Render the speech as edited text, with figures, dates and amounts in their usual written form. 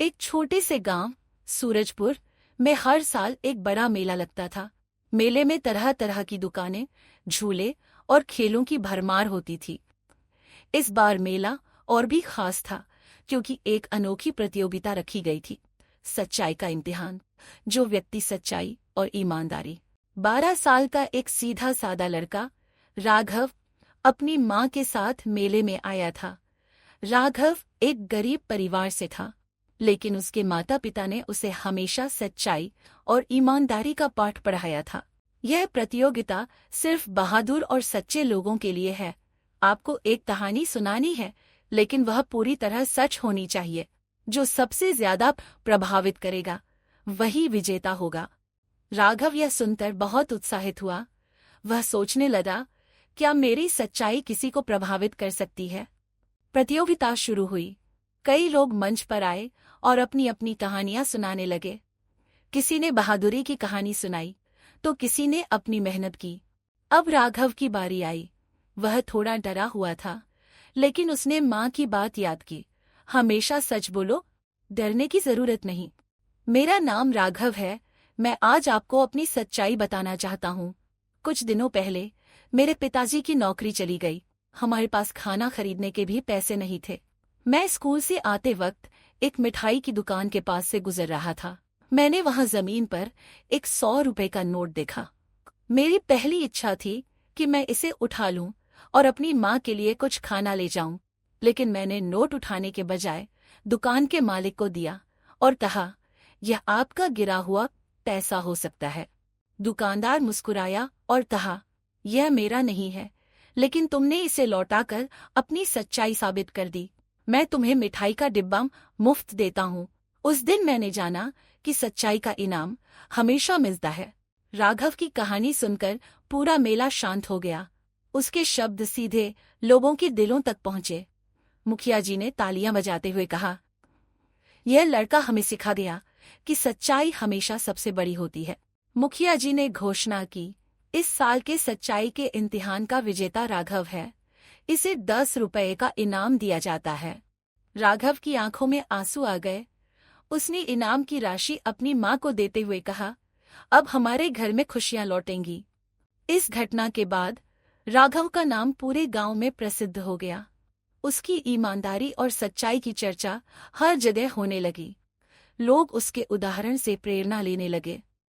एक छोटे से गांव सूरजपुर में हर साल एक बड़ा मेला लगता था। मेले में तरह तरह की दुकानें, झूले और खेलों की भरमार होती थी। इस बार मेला और भी खास था क्योंकि एक अनोखी प्रतियोगिता रखी गई थी, सच्चाई का इम्तिहान। जो व्यक्ति सच्चाई और ईमानदारी 12 साल का एक सीधा सादा लड़का राघव अपनी माँ के साथ मेले में आया था। राघव एक गरीब परिवार से था, लेकिन उसके माता पिता ने उसे हमेशा सच्चाई और ईमानदारी का पाठ पढ़ाया था। यह प्रतियोगिता सिर्फ बहादुर और सच्चे लोगों के लिए है। आपको एक कहानी सुनानी है, लेकिन वह पूरी तरह सच होनी चाहिए। जो सबसे ज्यादा प्रभावित करेगा वही विजेता होगा। राघव यह सुनकर बहुत उत्साहित हुआ। वह सोचने लगा, क्या मेरी सच्चाई किसी को प्रभावित कर सकती है? प्रतियोगिता शुरू हुई। कई लोग मंच पर आए और अपनी अपनी कहानियां सुनाने लगे। किसी ने बहादुरी की कहानी सुनाई तो किसी ने अपनी मेहनत की। अब राघव की बारी आई। वह थोड़ा डरा हुआ था, लेकिन उसने माँ की बात याद की, हमेशा सच बोलो, डरने की जरूरत नहीं। मेरा नाम राघव है। मैं आज आपको अपनी सच्चाई बताना चाहता हूँ। कुछ दिनों पहले मेरे पिताजी की नौकरी चली गई। हमारे पास खाना खरीदने के भी पैसे नहीं थे। मैं स्कूल से आते वक्त एक मिठाई की दुकान के पास से गुजर रहा था। मैंने वहां जमीन पर एक 100 रुपए का नोट देखा। मेरी पहली इच्छा थी कि मैं इसे उठा लूं और अपनी माँ के लिए कुछ खाना ले जाऊं, लेकिन मैंने नोट उठाने के बजाय दुकान के मालिक को दिया और कहा, यह आपका गिरा हुआ पैसा हो सकता है। दुकानदार मुस्कुराया और कहा, यह मेरा नहीं है, लेकिन तुमने इसे लौटाकर अपनी सच्चाई साबित कर दी। मैं तुम्हें मिठाई का डिब्बा मुफ्त देता हूँ। उस दिन मैंने जाना कि सच्चाई का इनाम हमेशा मिलता है। राघव की कहानी सुनकर पूरा मेला शांत हो गया। उसके शब्द सीधे लोगों के दिलों तक पहुंचे। मुखिया जी ने तालियां बजाते हुए कहा, यह लड़का हमें सिखा दिया कि सच्चाई हमेशा सबसे बड़ी होती है। मुखिया जी ने घोषणा की, इस साल के सच्चाई के इम्तिहान का विजेता राघव है। इसे 10 रुपए का इनाम दिया जाता है। राघव की आंखों में आंसू आ गए। उसने इनाम की राशि अपनी माँ को देते हुए कहा, अब हमारे घर में खुशियां लौटेंगी। इस घटना के बाद राघव का नाम पूरे गांव में प्रसिद्ध हो गया। उसकी ईमानदारी और सच्चाई की चर्चा हर जगह होने लगी। लोग उसके उदाहरण से प्रेरणा लेने लगे।